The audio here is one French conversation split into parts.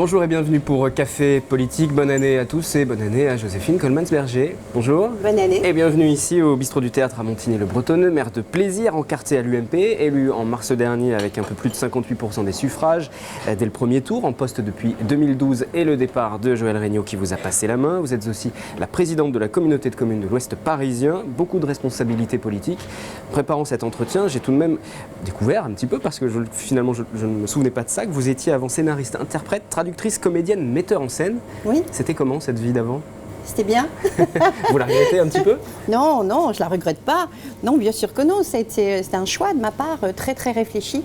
Bonjour et bienvenue pour Café Politique. Bonne année à tous et bonne année à Joséphine Coleman-Berger. Bonjour. Bonne année. Et bienvenue ici au bistrot du théâtre à Montigny-le-Bretonneux, maire de Plaisir, encarté à l'UMP, élu en mars dernier avec un peu plus de 58% des suffrages dès le premier tour, en poste depuis 2012 et le départ de Joël Regnault qui vous a passé la main. Vous êtes aussi la présidente de la communauté de communes de l'Ouest parisien, beaucoup de responsabilités politiques. Préparant cet entretien, j'ai tout de même découvert un petit peu, parce que finalement je ne me souvenais pas de ça, que vous étiez avant scénariste, interprète, traductrice, comédienne, metteur en scène. Oui. C'était comment cette vie d'avant ? C'était bien. Vous la regrettez un petit peu ? Non, je la regrette pas. Non, bien sûr que non. C'était un choix de ma part très très réfléchi.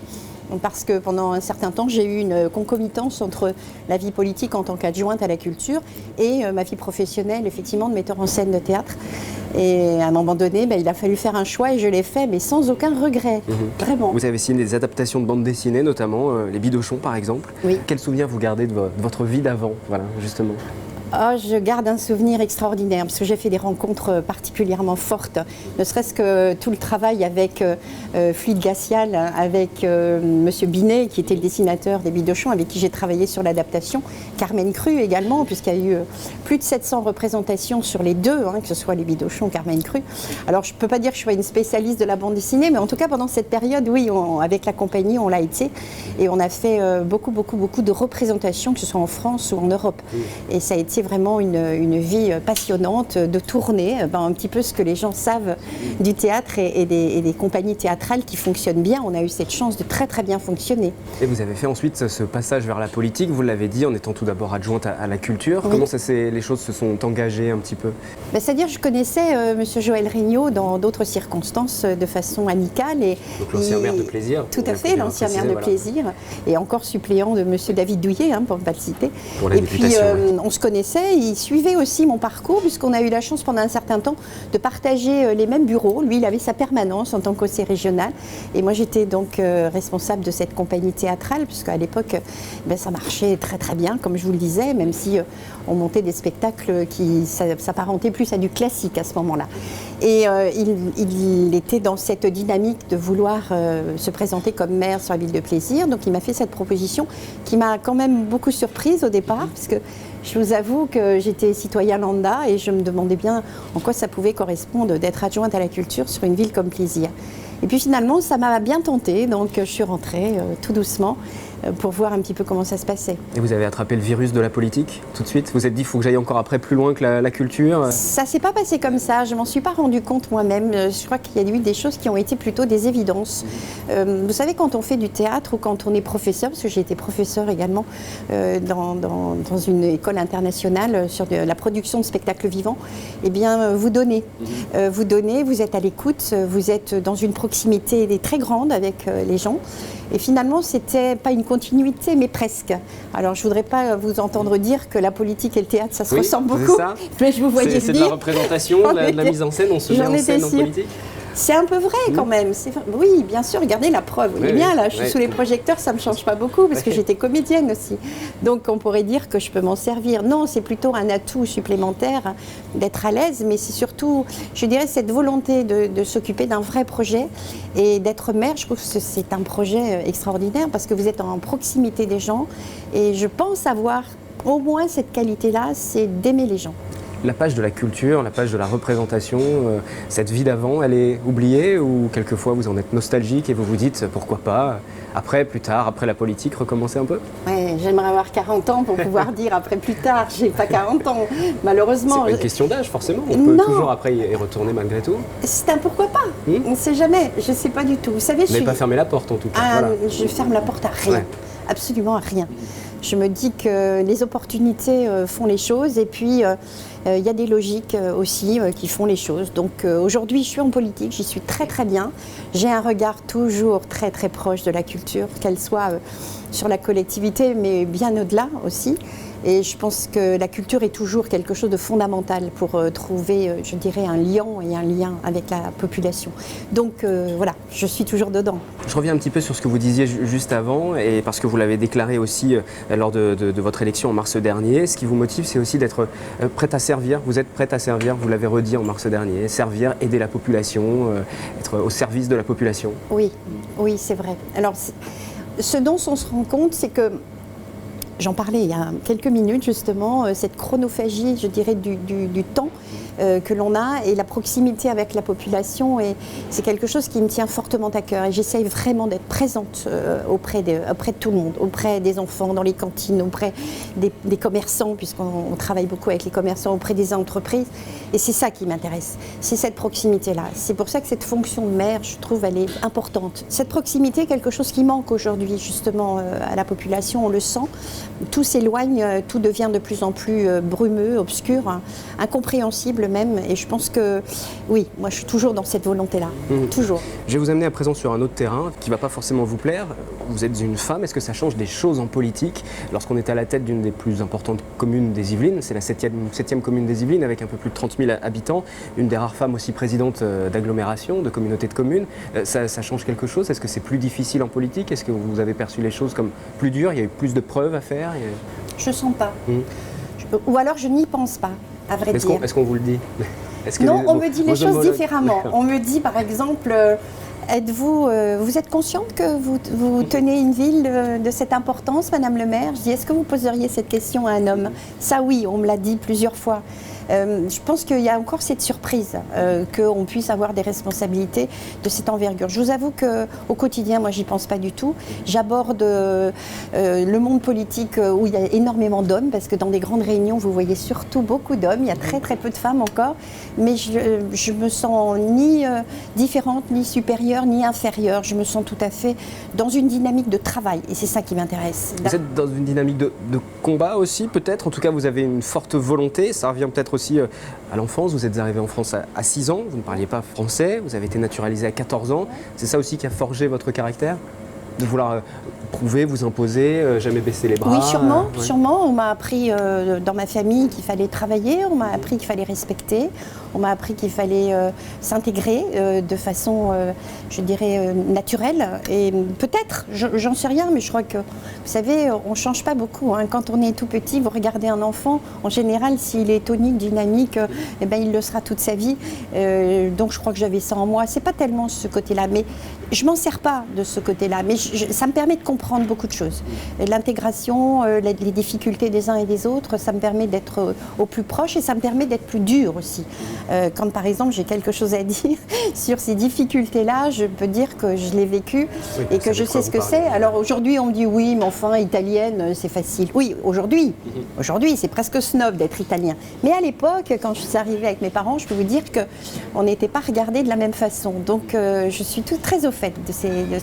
Parce que pendant un certain temps, j'ai eu une concomitance entre la vie politique en tant qu'adjointe à la culture et ma vie professionnelle, effectivement, de metteur en scène de théâtre. Et à un moment donné, il a fallu faire un choix et je l'ai fait, mais sans aucun regret, vraiment. Vous avez signé des adaptations de bandes dessinées, notamment Les Bidochons, par exemple. Oui. Quel souvenir vous gardez de votre vie d'avant, voilà, justement ? Oh, je garde un souvenir extraordinaire parce que j'ai fait des rencontres particulièrement fortes, ne serait-ce que tout le travail avec Fluide Gassial, avec Monsieur Binet qui était le dessinateur des Bidochons, avec qui j'ai travaillé sur l'adaptation, Carmen Cru également, puisqu'il y a eu plus de 700 représentations sur les deux, que ce soit les Bidochons, Carmen Cru. Alors je ne peux pas dire que je sois une spécialiste de la bande dessinée, mais en tout cas pendant cette période, oui, avec la compagnie, on l'a été, et on a fait beaucoup de représentations, que ce soit en France ou en Europe. Et ça a été vraiment une vie passionnante de tourner, un petit peu ce que les gens savent du théâtre et des compagnies théâtrales qui fonctionnent bien. On a eu cette chance de très très bien fonctionner. Et vous avez fait ensuite ce passage vers la politique, vous l'avez dit, en étant tout d'abord adjointe à la culture. Oui. Comment les choses se sont engagées un petit peu ? C'est-à-dire je connaissais Monsieur Joël Regnault dans d'autres circonstances de façon amicale. Donc l'ancien maire de Plaisir. Tout à fait, l'ancien maire de Plaisir. Et encore suppléant de Monsieur David Douillet, pour ne pas le citer. Pour la députation, puis on se connaissait. Il suivait aussi mon parcours puisqu'on a eu la chance pendant un certain temps de partager les mêmes bureaux. Lui, il avait sa permanence en tant qu'OC régional et moi j'étais donc responsable de cette compagnie théâtrale puisqu'à l'époque ça marchait très très bien comme je vous le disais, même si on montait des spectacles qui s'apparentaient plus à du classique à ce moment-là. Et il était dans cette dynamique de vouloir se présenter comme maire sur la ville de Plaisir, donc il m'a fait cette proposition qui m'a quand même beaucoup surprise au départ parce que je vous avoue que j'étais citoyen lambda et je me demandais bien en quoi ça pouvait correspondre d'être adjointe à la culture sur une ville comme Plaisir. Et puis finalement, ça m'a bien tentée, donc je suis rentrée tout doucement pour voir un petit peu comment ça se passait. Et vous avez attrapé le virus de la politique tout de suite ? Vous vous êtes dit, il faut que j'aille encore après plus loin que la culture ? Ça ne s'est pas passé comme ça, je ne m'en suis pas rendu compte moi-même. Je crois qu'il y a eu des choses qui ont été plutôt des évidences. Vous savez, quand on fait du théâtre ou quand on est professeur, parce que j'ai été professeur également dans une école internationale sur la production de spectacles vivants, eh bien vous donnez. Vous êtes à l'écoute, vous êtes dans une proximité très grande avec les gens. Et finalement, c'était pas une continuité, mais presque. Alors, je voudrais pas vous entendre dire que la politique et le théâtre, ça se ressemble beaucoup. Ça. Mais je vous voyais venir. C'est de la représentation, de la mise en scène, on se met en scène en politique. C'est un peu vrai quand même. Oui, bien sûr, regardez la preuve. Vous voyez bien, là, je suis sous les projecteurs, ça ne me change pas beaucoup parce que j'étais comédienne aussi. Donc, on pourrait dire que je peux m'en servir. Non, c'est plutôt un atout supplémentaire d'être à l'aise, mais c'est surtout, je dirais, cette volonté de s'occuper d'un vrai projet et d'être maire. Je trouve que c'est un projet extraordinaire parce que vous êtes en proximité des gens et je pense avoir au moins cette qualité-là, c'est d'aimer les gens. La page de la culture, la page de la représentation, cette vie d'avant, elle est oubliée ou quelquefois vous en êtes nostalgique et vous vous dites pourquoi pas, plus tard, après la politique, recommencer un peu ? Ouais, j'aimerais avoir 40 ans pour pouvoir dire après plus tard, j'ai pas 40 ans, malheureusement. C'est pas une question d'âge forcément, on peut toujours après y retourner malgré tout. C'est un pourquoi pas, on ne sait jamais, je ne sais pas du tout. Vous savez, vous n'avez pas fermé la porte en tout cas. Voilà. Je ferme la porte à rien, absolument à rien. Je me dis que les opportunités font les choses et puis il y a des logiques aussi qui font les choses. Donc aujourd'hui, je suis en politique, j'y suis très très bien. J'ai un regard toujours très très proche de la culture, qu'elle soit sur la collectivité, mais bien au-delà aussi. Et je pense que la culture est toujours quelque chose de fondamental pour trouver, je dirais, un lien avec la population. Donc voilà, je suis toujours dedans. Je reviens un petit peu sur ce que vous disiez juste avant, et parce que vous l'avez déclaré aussi lors de votre élection en mars dernier. Ce qui vous motive, c'est aussi d'être prête à servir. Vous êtes prête à servir, vous l'avez redit en mars dernier. Servir, aider la population, être au service de la population. Oui, c'est vrai. Alors, ce dont on se rend compte, c'est que j'en parlais il y a quelques minutes justement, cette chronophagie, je dirais, du temps que l'on a et la proximité avec la population. Et c'est quelque chose qui me tient fortement à cœur. Et j'essaye vraiment d'être présente auprès de tout le monde, auprès des enfants, dans les cantines, auprès des commerçants, puisqu'on travaille beaucoup avec les commerçants, auprès des entreprises. Et c'est ça qui m'intéresse, c'est cette proximité-là. C'est pour ça que cette fonction de maire, je trouve, elle est importante. Cette proximité est quelque chose qui manque aujourd'hui, justement, à la population. On le sent. Tout s'éloigne, tout devient de plus en plus brumeux, obscur, incompréhensible même. Et je pense que, oui, moi je suis toujours dans cette volonté-là. Toujours. Je vais vous amener à présent sur un autre terrain qui ne va pas forcément vous plaire. Vous êtes une femme. Est-ce que ça change des choses en politique lorsqu'on est à la tête d'une des plus importantes communes des Yvelines? C'est la 7e commune des Yvelines avec un peu plus de 30 000 habitants. Une des rares femmes aussi présidente d'agglomération, de communauté de communes. Ça change quelque chose? Est-ce que c'est plus difficile en politique? Est-ce que vous avez perçu les choses comme plus dures? Il y a eu plus de preuves à faire? Je ne sens pas. Ou alors je n'y pense pas, à vrai dire. Est-ce qu'on vous le dit? Non, on me dit les choses différemment. On me dit par exemple, vous êtes consciente que vous tenez une ville de cette importance, Madame le maire? Je dis, est-ce que vous poseriez cette question à un homme? Ça oui, on me l'a dit plusieurs fois. Je pense qu'il y a encore cette surprise qu'on puisse avoir des responsabilités de cette envergure. Je vous avoue qu'au quotidien, moi, j'y pense pas du tout. J'aborde le monde politique où il y a énormément d'hommes, parce que dans des grandes réunions, vous voyez surtout beaucoup d'hommes. Il y a très très peu de femmes encore, mais je me sens ni différente, ni supérieure, ni inférieure. Je me sens tout à fait dans une dynamique de travail, et c'est ça qui m'intéresse. Vous êtes dans une dynamique de combat aussi, peut-être? En tout cas, vous avez une forte volonté. Ça revient peut-être aussi à l'enfance. Vous êtes arrivé en France à 6 ans, vous ne parliez pas français, vous avez été naturalisé à 14 ans. C'est ça aussi qui a forgé votre caractère? De vouloir prouver, vous imposer, jamais baisser les bras? Oui, sûrement, sûrement. On m'a appris dans ma famille qu'il fallait travailler, on m'a appris qu'il fallait respecter, on m'a appris qu'il fallait s'intégrer de façon, je dirais, naturelle. Et peut-être, j'en sais rien, mais je crois que, vous savez, on ne change pas beaucoup. Quand on est tout petit, vous regardez un enfant, en général, s'il est tonique, dynamique, eh ben, il le sera toute sa vie. Donc je crois que j'avais ça en moi. C'est pas tellement ce côté-là, mais je m'en sers pas de ce côté-là. Mais ça me permet de comprendre beaucoup de choses. L'intégration, les difficultés des uns et des autres, ça me permet d'être au plus proche et ça me permet d'être plus dur aussi. Quand par exemple j'ai quelque chose à dire sur ces difficultés-là, je peux dire que je l'ai vécu et que je sais ce que c'est. Alors aujourd'hui on me dit oui, mais enfin italienne c'est facile. Oui, aujourd'hui c'est presque snob d'être italien. Mais à l'époque, quand je suis arrivée avec mes parents, je peux vous dire qu'on n'était pas regardés de la même façon. Donc je suis très au fait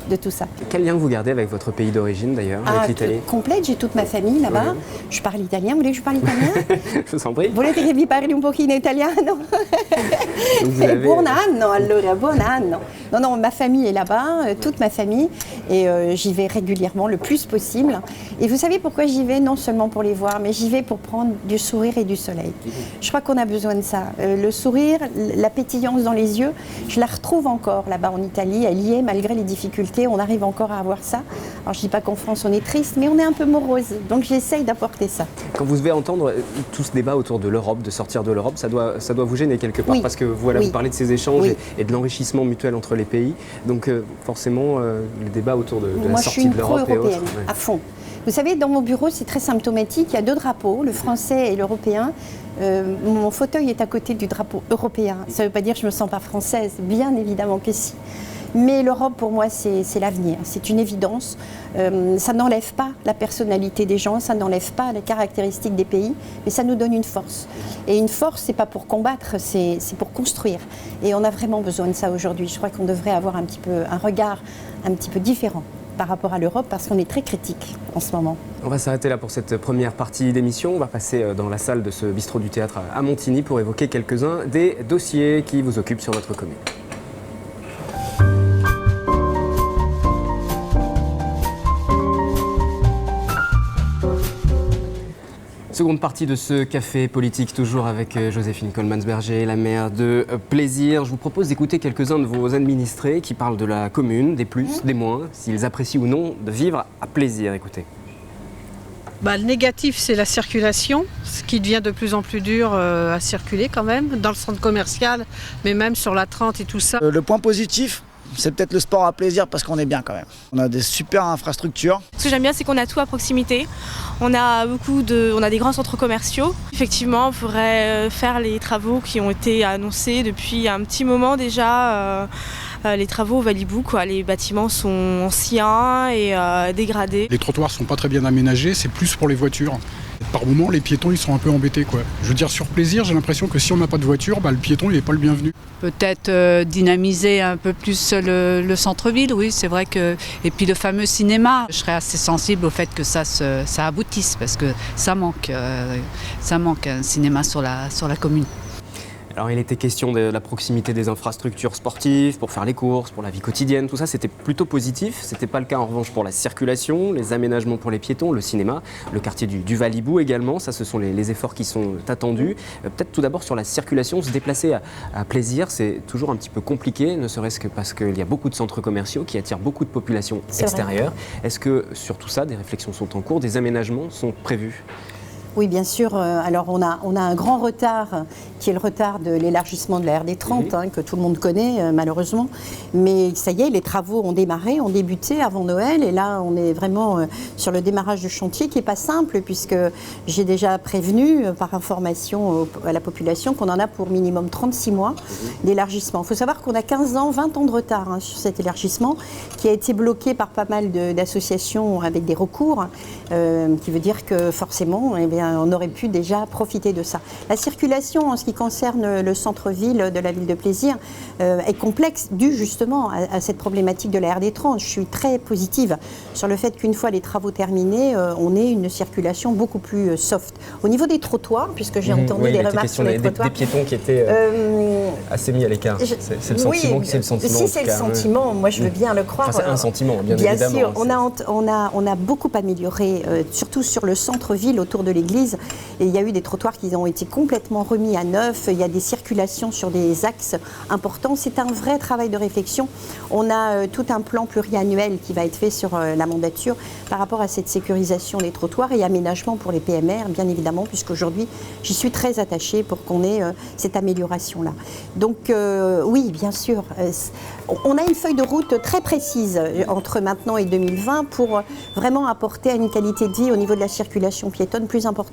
de tout ça. Quel lien vous gardez avec votre pays d'origine d'ailleurs, avec l'Italie? Complète, j'ai toute ma famille là-bas. Je parle italien, vous voulez que je parle italien? Je vous en prie. Volete che vi parli un pochino italiano? Buon anno, allora, buon anno. Non, ma famille est là-bas, toute ma famille, et j'y vais régulièrement, le plus possible. Et vous savez pourquoi j'y vais? Non seulement pour les voir, mais j'y vais pour prendre du sourire et du soleil. Je crois qu'on a besoin de ça. Le sourire, la pétillance dans les yeux, je la retrouve encore là-bas en Italie. Elle y est, malgré les difficultés, on arrive encore à avoir ça. Alors je ne dis pas qu'en France on est triste, mais on est un peu morose, donc j'essaye d'apporter ça. Quand vous devez entendre tout ce débat autour de l'Europe, de sortir de l'Europe, ça doit vous gêner quelque part, parce que voilà, vous parlez de ces échanges et de l'enrichissement mutuel entre les pays, donc forcément le débat autour de la sortie de l'Europe et autres. Moi je suis pro-européenne, à fond. Vous savez, dans mon bureau, c'est très symptomatique, il y a 2 drapeaux, le français et l'européen. Mon fauteuil est à côté du drapeau européen. Ça ne veut pas dire que je ne me sens pas française, bien évidemment que si. Mais l'Europe, pour moi, c'est l'avenir, c'est une évidence. Ça n'enlève pas la personnalité des gens, ça n'enlève pas les caractéristiques des pays, mais ça nous donne une force. Et une force, c'est pas pour combattre, c'est pour construire. Et on a vraiment besoin de ça aujourd'hui. Je crois qu'on devrait avoir un regard un petit peu différent par rapport à l'Europe, parce qu'on est très critique en ce moment. On va s'arrêter là pour cette première partie d'émission. On va passer dans la salle de ce bistrot du théâtre à Montigny pour évoquer quelques-uns des dossiers qui vous occupent sur votre commune. Seconde partie de ce café politique, toujours avec Joséphine Coleman-Berger, la maire de Plaisir. Je vous propose d'écouter quelques-uns de vos administrés qui parlent de la commune, des plus, des moins, s'ils apprécient ou non de vivre à Plaisir. Écoutez. Le négatif, c'est la circulation, ce qui devient de plus en plus dur à circuler quand même, dans le centre commercial, mais même sur la 30 et tout ça. Le point positif, C'est peut-être le sport à plaisir parce qu'on est bien quand même. On a des super infrastructures. Ce que j'aime bien, c'est qu'on a tout à proximité. On a des grands centres commerciaux. Effectivement, il faudrait faire les travaux qui ont été annoncés depuis un petit moment déjà. Les travaux au Valibou, quoi. Les bâtiments sont anciens et dégradés. Les trottoirs sont pas très bien aménagés, c'est plus pour les voitures. Par moments, les piétons ils sont un peu embêtés, quoi. Je veux dire, sur plaisir, j'ai l'impression que si on n'a pas de voiture, le piéton il n'est pas le bienvenu. Peut-être dynamiser un peu plus le centre-ville, oui, c'est vrai que... Et puis le fameux cinéma, je serais assez sensible au fait que ça aboutisse, parce que ça manque un cinéma sur la commune. Alors il était question de la proximité des infrastructures sportives, pour faire les courses, pour la vie quotidienne, tout ça c'était plutôt positif. C'était pas le cas en revanche pour la circulation, les aménagements pour les piétons, le cinéma, le quartier du Valibou également. Ça ce sont les efforts qui sont attendus. Peut-être tout d'abord sur la circulation, se déplacer à plaisir, c'est toujours un petit peu compliqué, ne serait-ce que parce qu'il y a beaucoup de centres commerciaux qui attirent beaucoup de populations extérieures. Est-ce que sur tout ça, des réflexions sont en cours, des aménagements sont prévus ? Oui, bien sûr. Alors, on a un grand retard, qui est le retard de l'élargissement de la RD 30, que tout le monde connaît, malheureusement. Mais ça y est, les travaux ont démarré, ont débuté avant Noël. Et là, on est vraiment sur le démarrage du chantier, qui n'est pas simple, puisque j'ai déjà prévenu, par information à la population, qu'on en a pour minimum 36 mois d'élargissement. Il faut savoir qu'on a 15 ans, 20 ans de retard sur cet élargissement, qui a été bloqué par pas mal d'associations avec des recours, qui veut dire que forcément, eh bien, on aurait pu déjà profiter de ça. La circulation en ce qui concerne le centre-ville de la ville de Plaisir est complexe dû justement à cette problématique de la RD 30. Je suis très positive sur le fait qu'une fois les travaux terminés, on ait une circulation beaucoup plus soft. Au niveau des trottoirs, puisque j'ai entendu des remarques sur les trottoirs. Des piétons qui étaient assez mis à l'écart. C'est le sentiment Si c'est le sentiment, moi je veux bien le croire. Enfin, c'est un sentiment, bien évidemment. Bien sûr, on a beaucoup amélioré, surtout sur le centre-ville autour de l'église. Et il y a eu des trottoirs qui ont été complètement remis à neuf. Il y a des circulations sur des axes importants. C'est un vrai travail de réflexion. On a tout un plan pluriannuel qui va être fait sur la mandature par rapport à cette sécurisation des trottoirs et aménagement pour les PMR, bien évidemment, puisqu'aujourd'hui, j'y suis très attachée pour qu'on ait cette amélioration-là. Donc, oui, bien sûr, on a une feuille de route très précise entre maintenant et 2020 pour vraiment apporter une qualité de vie au niveau de la circulation piétonne plus importante.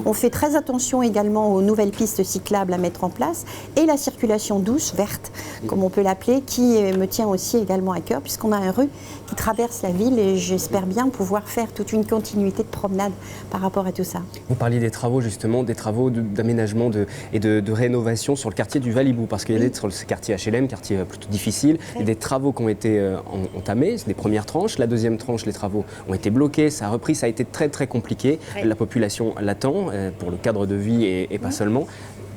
On fait très attention également aux nouvelles pistes cyclables à mettre en place et la circulation douce, verte, comme on peut l'appeler, qui me tient aussi également à cœur puisqu'on a un rue qui traverse la ville et j'espère bien pouvoir faire toute une continuité de promenade par rapport à tout ça. Vous parliez des travaux justement, des travaux d'aménagement et de rénovation sur le quartier du Valibou parce qu'il y a sur ce quartier HLM, quartier plutôt difficile, il y a des travaux qui ont été entamés, c'est des premières tranches, la deuxième tranche, les travaux ont été bloqués, ça a repris, ça a été très très compliqué, la population l'attend pour le cadre de vie et pas seulement.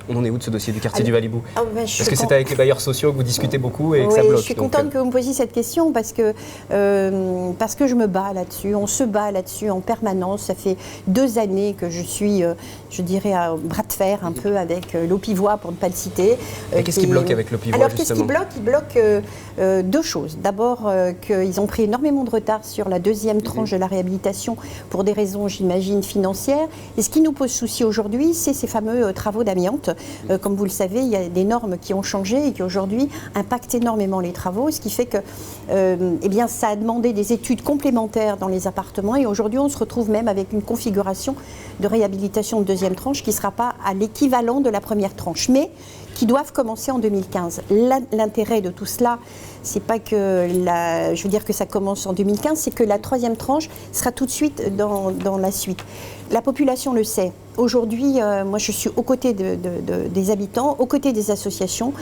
On en est où de ce dossier du quartier du Valibou? Est-ce que c'est avec les bailleurs sociaux que vous discutez beaucoup et que ça bloque? Je suis contente que vous me posiez cette question parce que je me bats là-dessus. On se bat là-dessus en permanence. Ça fait 2 années que je suis, je dirais, à bras de fer un peu avec l'Aupivoix, pour ne pas le citer. Qu'est-ce qui bloque avec l'Aupivoix? Alors, qu'est-ce qui bloque? Il bloque 2 choses. D'abord, qu'ils ont pris énormément de retard sur la deuxième tranche de la réhabilitation pour des raisons, j'imagine, financières. Et ce qui nous pose souci aujourd'hui, c'est ces fameux travaux d'amiante. Comme vous le savez, il y a des normes qui ont changé et qui aujourd'hui impactent énormément les travaux, ce qui fait que eh bien, ça a demandé des études complémentaires dans les appartements et aujourd'hui on se retrouve même avec une configuration de réhabilitation de deuxième tranche qui ne sera pas à l'équivalent de la première tranche, mais qui doivent commencer en 2015. L'intérêt de tout cela, c'est pas que je veux dire que ça commence en 2015, c'est que la troisième tranche sera tout de suite dans la suite. La population le sait. Aujourd'hui, moi je suis aux côtés des habitants, aux côtés des associations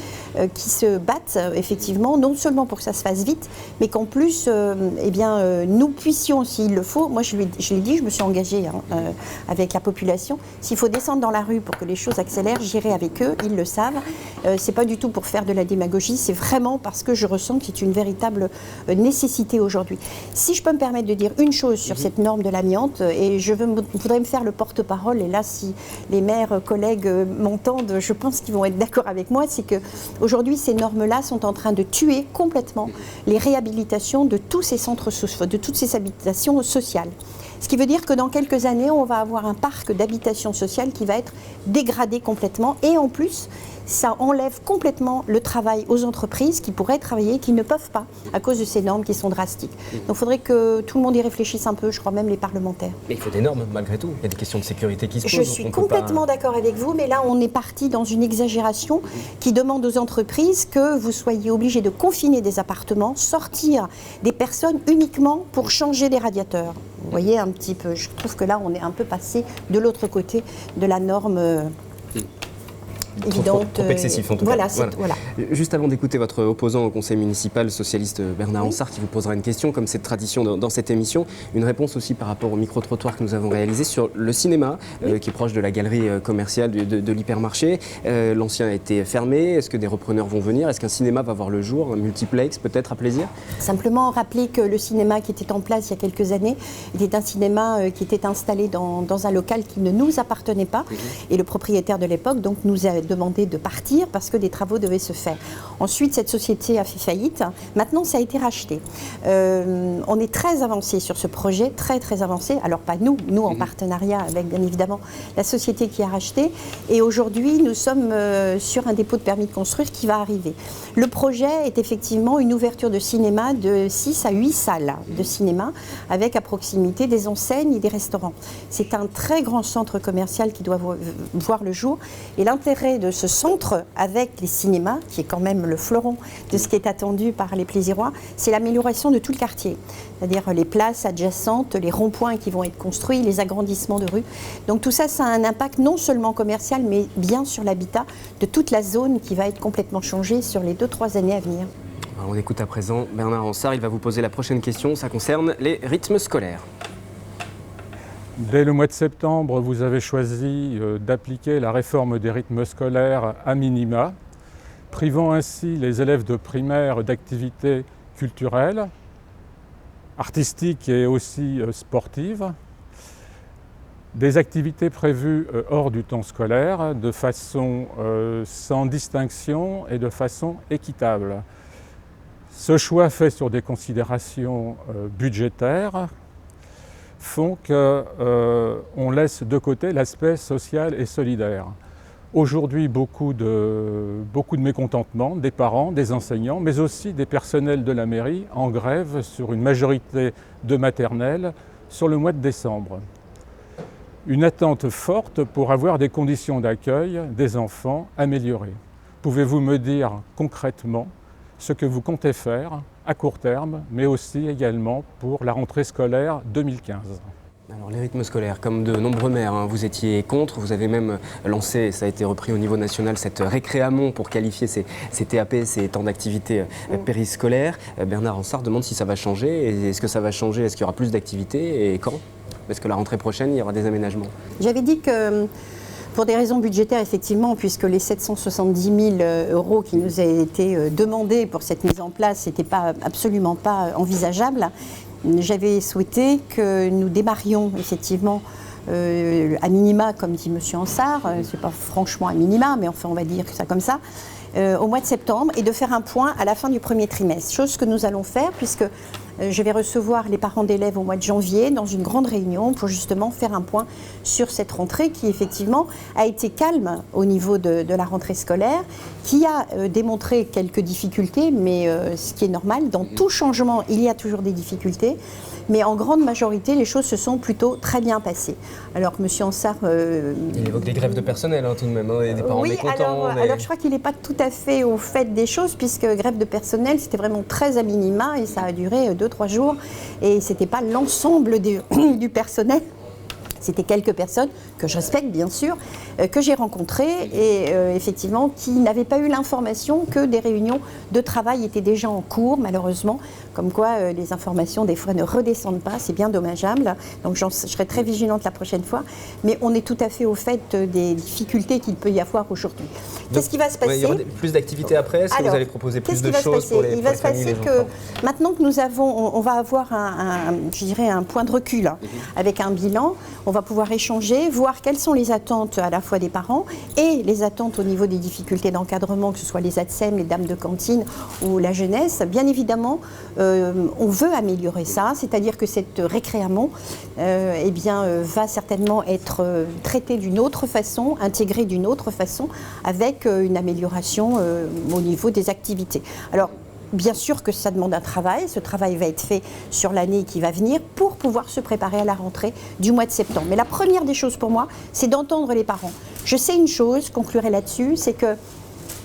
qui se battent effectivement, non seulement pour que ça se fasse vite, mais qu'en plus, nous puissions, s'il le faut, moi je l'ai dit, je me suis engagée avec la population, s'il faut descendre dans la rue pour que les choses accélèrent, j'irai avec eux, ils le savent. C'est pas du tout pour faire de la démagogie, c'est vraiment parce que je ressens que c'est une véritable nécessité aujourd'hui. Si je peux me permettre de dire une chose sur cette norme de l'amiante, et je voudrais me faire le porte-parole, et là si les maires, collègues m'entendent, je pense qu'ils vont être d'accord avec moi, c'est qu'aujourd'hui ces normes-là sont en train de tuer complètement les réhabilitations de tous ces centres sociaux, de toutes ces habitations sociales. Ce qui veut dire que dans quelques années, on va avoir un parc d'habitation sociale qui va être dégradé complètement et en plus, ça enlève complètement le travail aux entreprises qui pourraient travailler, qui ne peuvent pas à cause de ces normes qui sont drastiques. Donc il faudrait que tout le monde y réfléchisse un peu, je crois même les parlementaires. Mais il faut des normes malgré tout, il y a des questions de sécurité qui se posent. Je suis complètement d'accord avec vous, mais là on est parti dans une exagération qui demande aux entreprises que vous soyez obligés de confiner des appartements, sortir des personnes uniquement pour changer des radiateurs. Vous voyez un petit peu, je trouve que là on est un peu passé de l'autre côté de la norme évidente. Trop excessif en tout voilà, cas. Voilà. Juste avant d'écouter votre opposant au conseil municipal socialiste Bernard Ansart qui vous posera une question, comme c'est de tradition dans cette émission, une réponse aussi par rapport au micro-trottoir que nous avons réalisé sur le cinéma, qui est proche de la galerie commerciale de l'hypermarché. L'ancien a été fermé, est-ce que des repreneurs vont venir? Est-ce qu'un cinéma va voir le jour, un multiplex peut-être à plaisir? Simplement rappeler que le cinéma qui était en place il y a quelques années était un cinéma qui était installé dans un local qui ne nous appartenait pas, et le propriétaire de l'époque donc nous a demandé de partir parce que des travaux devaient se faire. Ensuite, cette société a fait faillite. Maintenant, ça a été racheté. On est très avancé sur ce projet, très avancé. Alors pas nous en partenariat avec bien évidemment la société qui a racheté. Et aujourd'hui, nous sommes sur un dépôt de permis de construire qui va arriver. Le projet est effectivement une ouverture de cinéma de 6 à 8 salles de cinéma avec à proximité des enseignes et des restaurants. C'est un très grand centre commercial qui doit voir le jour. Et l'intérêt de ce centre avec les cinémas, qui est quand même le fleuron de ce qui est attendu par les Plaisirois, c'est l'amélioration de tout le quartier. C'est-à-dire les places adjacentes, les ronds-points qui vont être construits, les agrandissements de rues. Donc tout ça, ça a un impact non seulement commercial, mais bien sur l'habitat de toute la zone qui va être complètement changée sur les 2-3 années à venir. Alors on écoute à présent Bernard Ansart, il va vous poser la prochaine question, ça concerne les rythmes scolaires. Dès le mois de septembre, vous avez choisi d'appliquer la réforme des rythmes scolaires à minima, privant ainsi les élèves de primaire d'activités culturelles, artistiques et aussi sportives, des activités prévues hors du temps scolaire de façon sans distinction et de façon équitable. Ce choix fait sur des considérations budgétaires font qu'on laisse de côté l'aspect social et solidaire. Aujourd'hui, beaucoup de mécontentement des parents, des enseignants, mais aussi des personnels de la mairie en grève sur une majorité de maternelles sur le mois de décembre. Une attente forte pour avoir des conditions d'accueil des enfants améliorées. Pouvez-vous me dire concrètement ce que vous comptez faire à court terme, mais aussi également pour la rentrée scolaire 2015. Alors les rythmes scolaires, comme de nombreux maires, vous étiez contre, vous avez même lancé, ça a été repris au niveau national, cette récréamont pour qualifier ces TAP, ces temps d'activité périscolaires. Bernard Ansart demande si ça va changer, et est-ce que ça va changer, est-ce qu'il y aura plus d'activités et quand? Est-ce que la rentrée prochaine, il y aura des aménagements? J'avais dit que pour des raisons budgétaires, effectivement, puisque les 770 000 € qui nous a été demandés pour cette mise en place, n'était absolument pas envisageable. J'avais souhaité que nous démarrions effectivement à minima, comme dit M. Ansart, c'est pas franchement à minima, mais enfin on va dire ça comme ça, au mois de septembre, et de faire un point à la fin du premier trimestre. Chose que nous allons faire puisque je vais recevoir les parents d'élèves au mois de janvier dans une grande réunion pour justement faire un point sur cette rentrée qui effectivement a été calme au niveau de la rentrée scolaire, qui a démontré quelques difficultés, mais ce qui est normal, dans tout changement il y a toujours des difficultés, mais en grande majorité les choses se sont plutôt très bien passées. Alors que M. Ansart... Il évoque des grèves de personnel tout de même, et des parents mécontents. Alors je crois qu'il n'est pas tout à fait au fait des choses, puisque grève de personnel c'était vraiment très à minima et ça a duré 2-3 jours et c'était pas l'ensemble du personnel. C'était quelques personnes que je respecte bien sûr, que j'ai rencontrées et effectivement qui n'avaient pas eu l'information que des réunions de travail étaient déjà en cours malheureusement, comme quoi les informations des fois ne redescendent pas, c'est bien dommageable, donc je serai très vigilante la prochaine fois, mais on est tout à fait au fait des difficultés qu'il peut y avoir aujourd'hui. Qu'est-ce qui va se passer? Il y aura plus d'activités après, est-ce que vous allez proposer plus de choses pour les familles? Il va se passer que maintenant que nous avons, on va avoir je dirais un point de recul avec un bilan, on va pouvoir échanger, voir voir quelles sont les attentes à la fois des parents et les attentes au niveau des difficultés d'encadrement, que ce soit les ATSEM, les dames de cantine ou la jeunesse. Bien évidemment, on veut améliorer ça, c'est-à-dire que cette récréamont va certainement être traitée d'une autre façon, intégrée d'une autre façon, avec une amélioration au niveau des activités. Alors, bien sûr que ça demande un travail. Ce travail va être fait sur l'année qui va venir pour pouvoir se préparer à la rentrée du mois de septembre. Mais la première des choses pour moi, c'est d'entendre les parents. Je sais une chose, je conclurai là-dessus, c'est que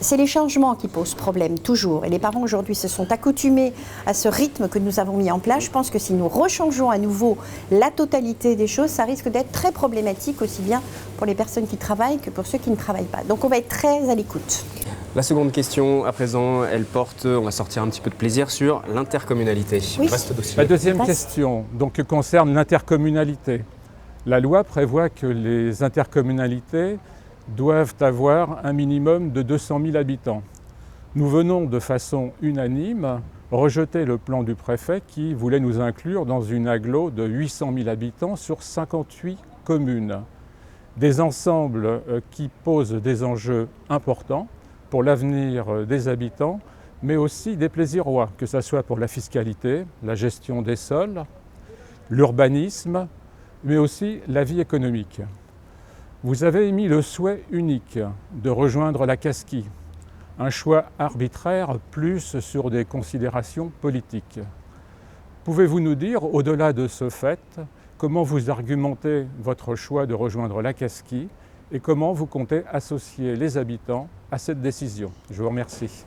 c'est les changements qui posent problème, toujours. Et les parents aujourd'hui se sont accoutumés à ce rythme que nous avons mis en place. Je pense que si nous rechangeons à nouveau la totalité des choses, ça risque d'être très problématique, aussi bien pour les personnes qui travaillent que pour ceux qui ne travaillent pas. Donc on va être très à l'écoute. La seconde question, à présent, elle porte, on va sortir un petit peu de plaisir, sur l'intercommunalité. Oui. Vaste dossier. La deuxième question donc, concerne l'intercommunalité. La loi prévoit que les intercommunalités doivent avoir un minimum de 200 000 habitants. Nous venons de façon unanime rejeter le plan du préfet qui voulait nous inclure dans une agglo de 800 000 habitants sur 58 communes. Des ensembles qui posent des enjeux importants pour l'avenir des habitants, mais aussi des plaisirois, que ce soit pour la fiscalité, la gestion des sols, l'urbanisme, mais aussi la vie économique. Vous avez émis le souhait unique de rejoindre la Casquie, un choix arbitraire plus sur des considérations politiques. Pouvez-vous nous dire, au-delà de ce fait, comment vous argumentez votre choix de rejoindre la Casquie et comment vous comptez associer les habitants à cette décision? Je vous remercie.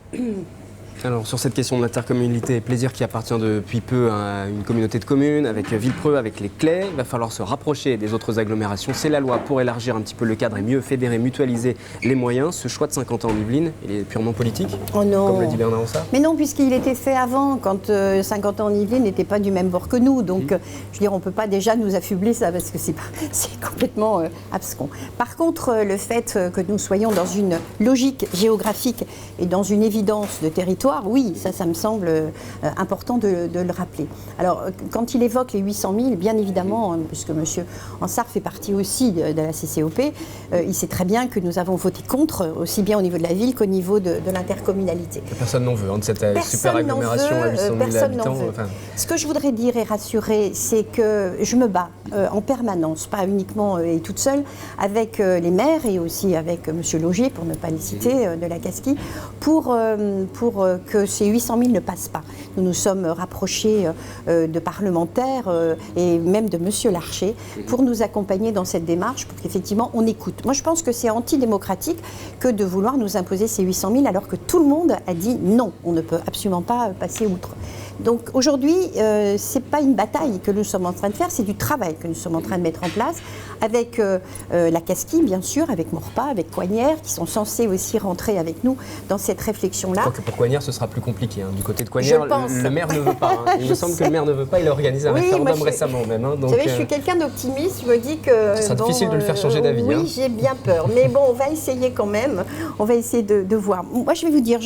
Alors sur cette question de l'intercommunalité, Plaisir qui appartient depuis peu à une communauté de communes, avec Villepreux, avec les Clays, il va falloir se rapprocher des autres agglomérations. C'est la loi pour élargir un petit peu le cadre et mieux fédérer, mutualiser les moyens. Ce choix de Saint-Quentin-en-Yvelines, il est purement politique, Oh non. comme le dit Bernard Ansart. Mais non, puisqu'il était fait avant, quand Saint-Quentin-en-Yvelines n'était pas du même bord que nous. Donc, je veux dire, on ne peut pas déjà nous affubler ça, parce que c'est complètement abscon. Par contre, le fait que nous soyons dans une logique géographique et dans une évidence de territoire, oui, ça me semble important de le rappeler. Alors, quand il évoque les 800 000, bien évidemment, puisque M. Ansart fait partie aussi de la CCOP, il sait très bien que nous avons voté contre, aussi bien au niveau de la ville qu'au niveau de l'intercommunalité. Personne n'en veut, de cette super agglomération à 800 000 habitants. Enfin... Ce que je voudrais dire et rassurer, c'est que je me bats en permanence, pas uniquement et toute seule, avec les maires et aussi avec M. Laugier, pour ne pas les citer, de la Casquie, pour que ces 800 000 ne passent pas. Nous nous sommes rapprochés de parlementaires et même de M. Larcher pour nous accompagner dans cette démarche, pour qu'effectivement on écoute. Moi je pense que c'est antidémocratique que de vouloir nous imposer ces 800 000 alors que tout le monde a dit non, on ne peut absolument pas passer outre. Donc aujourd'hui, ce n'est pas une bataille que nous sommes en train de faire, c'est du travail que nous sommes en train de mettre en place avec la Casquie, bien sûr, avec Maurepas, avec Coignères, qui sont censés aussi rentrer avec nous dans cette réflexion-là. Je crois que pour Coignères, ce sera plus compliqué. Du côté de Coignères, le maire ne veut pas. Il me semble que le maire ne veut pas, il a organisé un référendum récemment même. Donc, vous savez, je suis quelqu'un d'optimiste, je me dis que... Ce sera difficile de le faire changer d'avis. Oui, j'ai bien peur. Mais bon, on va essayer quand même, on va essayer de voir. Moi, je vais vous dire,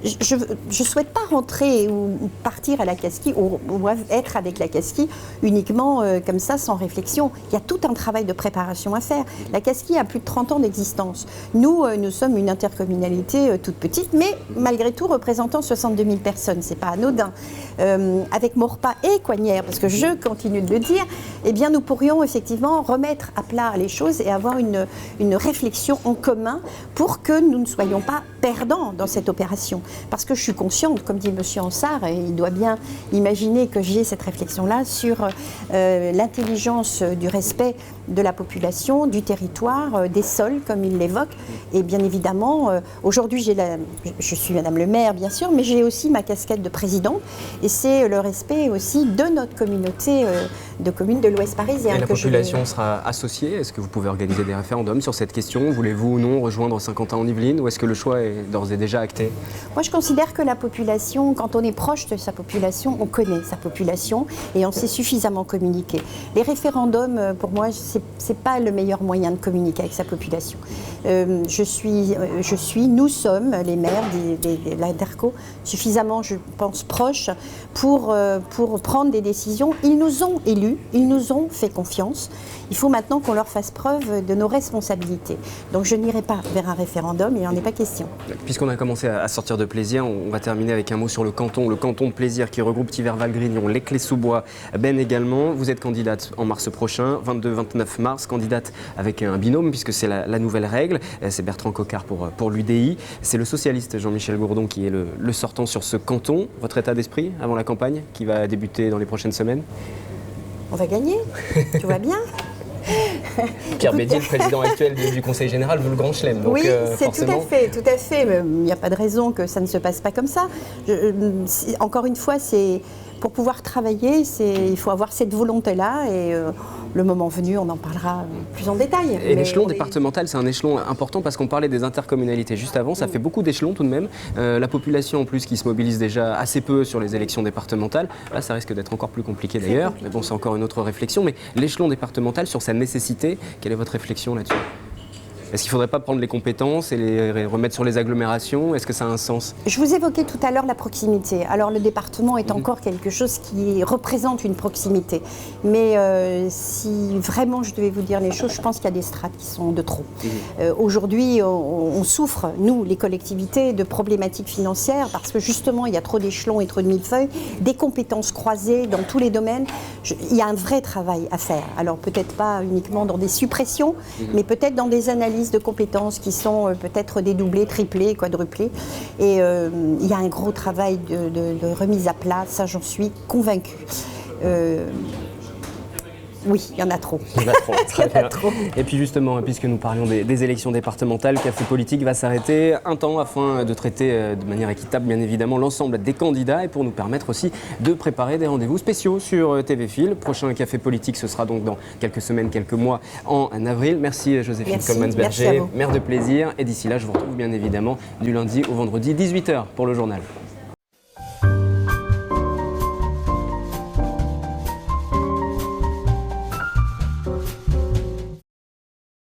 je ne souhaite pas rentrer ou partir à la Casquie ou être avec la Casquie uniquement comme ça, sans réflexion. Il y a tout un travail de préparation à faire. La Casquie a plus de 30 ans d'existence. Nous sommes une intercommunalité toute petite, mais malgré tout représentant 62 000 personnes. C'est pas anodin. Avec Maurepas et Coignères, parce que je continue de le dire, eh bien nous pourrions effectivement remettre à plat les choses et avoir une réflexion en commun pour que nous ne soyons pas perdants dans cette opération. Parce que je suis consciente, comme dit M. Ansart, et il doit bien imaginer que j'ai cette réflexion-là sur l'intelligence du respect de la population, du territoire, des sols, comme il l'évoque. Et bien évidemment, aujourd'hui, je suis Madame le maire, bien sûr, mais j'ai aussi ma casquette de présidente. Et c'est le respect aussi de notre communauté de communes de l'Ouest parisien. Et la population sera associée? Est-ce que vous pouvez organiser des référendums sur cette question? Voulez-vous ou non rejoindre Saint-Quentin-en-Yvelines? Ou est-ce que le choix est d'ores et déjà acté? Moi, je considère que la population, quand on est proche de sa population, on connaît sa population et on sait suffisamment communiquer. Les référendums, pour moi, c'est pas le meilleur moyen de communiquer avec sa population. Nous sommes, les maires de l'Interco, suffisamment, je pense, proches pour prendre des décisions. Ils nous ont élus, ils nous ont fait confiance. Il faut maintenant qu'on leur fasse preuve de nos responsabilités. Donc je n'irai pas vers un référendum, il n'en est pas question. Puisqu'on a commencé à sortir de Plaisir, on va terminer avec un mot sur le canton de Plaisir qui regroupe Thiers-Val-Grignon, les Clés-sous-Bois, Ben également. Vous êtes candidate en mars prochain, 22-29 mars, candidate avec un binôme puisque c'est la nouvelle règle. C'est Bertrand Coquart pour l'UDI. C'est le socialiste Jean-Michel Gourdon qui est le sortant sur ce canton. Votre état d'esprit avant la campagne qui va débuter dans les prochaines semaines? On va gagner, tout va bien. Pierre Bédy, le président actuel du Conseil général, veut le grand chelem. Donc, oui, c'est forcément... tout à fait. Mais il n'y a pas de raison que ça ne se passe pas comme ça. Encore une fois, pour pouvoir travailler, il faut avoir cette volonté-là et le moment venu, on en parlera plus en détail. Et l'échelon départemental, c'est un échelon important parce qu'on parlait des intercommunalités juste avant, ça fait beaucoup d'échelons tout de même. La population en plus qui se mobilise déjà assez peu sur les élections départementales, là ça risque d'être encore plus compliqué d'ailleurs, mais bon c'est encore une autre réflexion. Mais l'échelon départemental sur sa nécessité, quelle est votre réflexion là-dessus ? Est-ce qu'il ne faudrait pas prendre les compétences et les remettre sur les agglomérations? Est-ce que ça a un sens? Je vous évoquais tout à l'heure la proximité. Alors le département est encore quelque chose qui représente une proximité. Mais si vraiment je devais vous dire les choses, je pense qu'il y a des strates qui sont de trop. Aujourd'hui, on souffre, nous, les collectivités, de problématiques financières parce que justement, il y a trop d'échelons et trop de millefeuilles, des compétences croisées dans tous les domaines. Il y a un vrai travail à faire. Alors peut-être pas uniquement dans des suppressions, mais peut-être dans des analyses de compétences qui sont peut-être dédoublées, triplées, quadruplées. Et il y a un gros travail de remise à plat, ça j'en suis convaincue. Oui, il y en a trop. Il y en a trop, très bien. Et puis justement, puisque nous parlions des élections départementales, Café Politique va s'arrêter un temps afin de traiter de manière équitable, bien évidemment, l'ensemble des candidats et pour nous permettre aussi de préparer des rendez-vous spéciaux sur TV Fil. Prochain Café Politique, ce sera donc dans quelques semaines, quelques mois en avril. Merci Joséphine Coleman-Berger, maire de Plaisir. Et d'ici là, je vous retrouve bien évidemment du lundi au vendredi, 18h pour le journal.